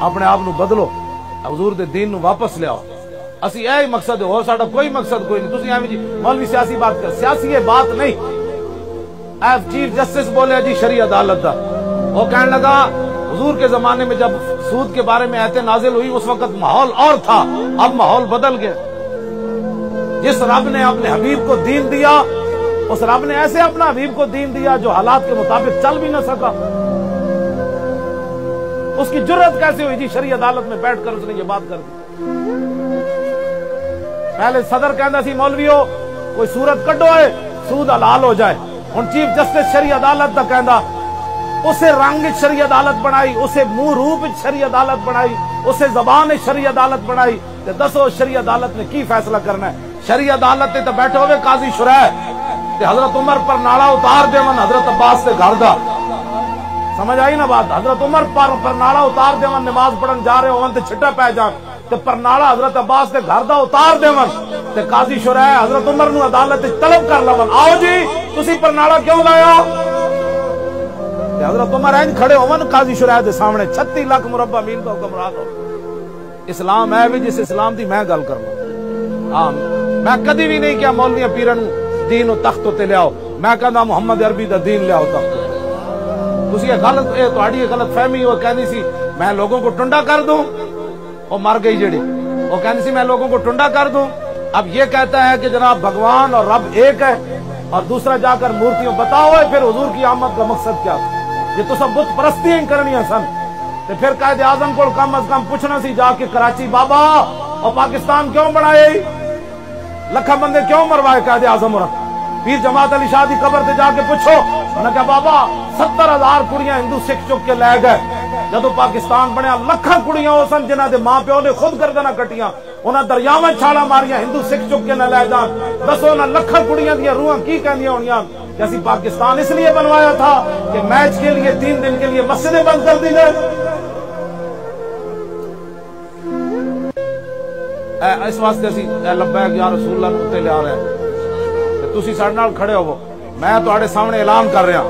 اپنے آپ نو بدلو، حضور دے دین نو واپس لے آؤ۔ اسی اے مقصد ہو، ساڈا کوئی مقصد کوئی نہیں۔ تسی ایویں جی مولوی سیاسی بات کر، سیاسی یہ بات نہیں۔ ایف چیف جسٹس بولے جی شرعی عدالت دا، وہ کہنے لگا حضور کے زمانے میں جب سود کے بارے میں آیتیں نازل ہوئی اس وقت ماحول اور تھا، اب ماحول بدل گیا۔ جس رب نے اپنے حبیب کو دین دیا، اس رب نے ایسے اپنا حبیب کو دین دیا جو حالات کے مطابق چل بھی نہ سکا۔ اس کی جرت کیسے ہوئی جی شرعی عدالت میں بیٹھ کر اس نے یہ بات کر دی؟ پہلے صدر کہندا سی مولویو کوئی صورت کڈو ہے سود حلال ہو جائے، ہن چیف جسٹس شرعی عدالت دا کہندا اسے رنگ شرعی عدالت بنائی، اسے منہ روپ شرعی عدالت بنائی، اسے زبان شرعی عدالت بنائی۔ تے دسو شرعی عدالت نے کی فیصلہ کرنا ہے؟ شرعی عدالت تے بیٹھے ہوئے قاضی شرح تے حضرت عمر پر نالا اتار دیون حضرت عباس کے گھر دا، سمجھ آئی نا بات؟ حضرت عمر پر نالا اتار دیون نماز پڑھن جا رہے ہون تے چھٹا پہ جان تے پر نالا حضرت عباس کے گھر دا اتار دیون تے قاضی شرح حضرت عمر نو عدالت طلب کر لون، آؤ جی تسی پر نالا کیوں لایا؟ حضرت عمر اینج کھڑے ہون قاضی شرح دے سامنے 36 لاکھ مربع میل کا حکمران ہو۔ اسلام ہے بھی جس اسلام دی میں گل کرنا۔ ہاں میں کدی بھی نہیں کیا مولویاں پیرن دین و تخت تے لیاؤ، میں کہنا محمد عربی دا دین لیاؤ تخت تے۔ تسی یہ غلط تہاڈی غلط فہمی وہ کہنی سی میں لوگوں کو ٹنڈا کر دوں، وہ مر گئی جڑی، وہ کہنی سی میں لوگوں کو ٹنڈا کر دوں۔ اب یہ کہتا ہے کہ جناب بھگوان اور رب ایک ہے، اور دوسرا جا کر مورتیوں بتاؤ پھر حضور کی آمد کا مقصد کیا تھا؟ یہ تو سب بت پرستیاں کرنیاں سن۔ تے پھر قائد اعظم کو کم از کم پوچھنا سی جا کے کراچی بابا اور پاکستان کیوں بنائے، لکھا بندے کیوں مروائے قائد اعظم اور پیر جماعت علی شاہ دی قبر تے جا کے پوچھو، انہوں نے کہا بابا 70,000 کڑیاں ہندو سکھ چک کے لے گئے، جدو پاکستان بنیا لکھاں کڑیاں وہ سن جنہ دے ماں پیو نے خود گردناں کٹیاں، انہاں دریاواں چھالاں ماریاں ہندو سکھ چک کے نہ لے جان۔ دسو نہ لکھاں کڑیاں دیاں روحاں کی کہندیاں ہونیاں جیسی پاکستان اس لیے بنوایا تھا کہ میچ کے لیے 3 دن کے لیے مسجدیں بند کر دی گئے۔ اس واسطے اسی لبیک یا رسول اللہ نو تے لے آ رہے ہیں، تسی ساڈے نال کھڑے ہوو، میں تہاڈے سامنے اعلان کر رہا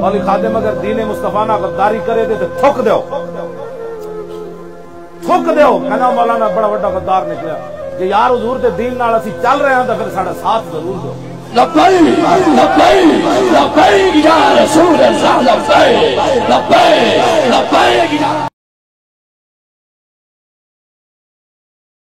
مولی خادم اگر دین مصطفیٰ نہ غداری کرے تے تھک دیو، تھک دیو، کہنا مولانا بڑا بڑا غدار نکلیا۔ جے یار حضور دے دین نال اسی چل رہے ہیں تے پھر ساڈا ساتھ ضرور دو۔ لبیک لبیک لبیک یا رسول اللہ، لبیک لبیک لبیک یا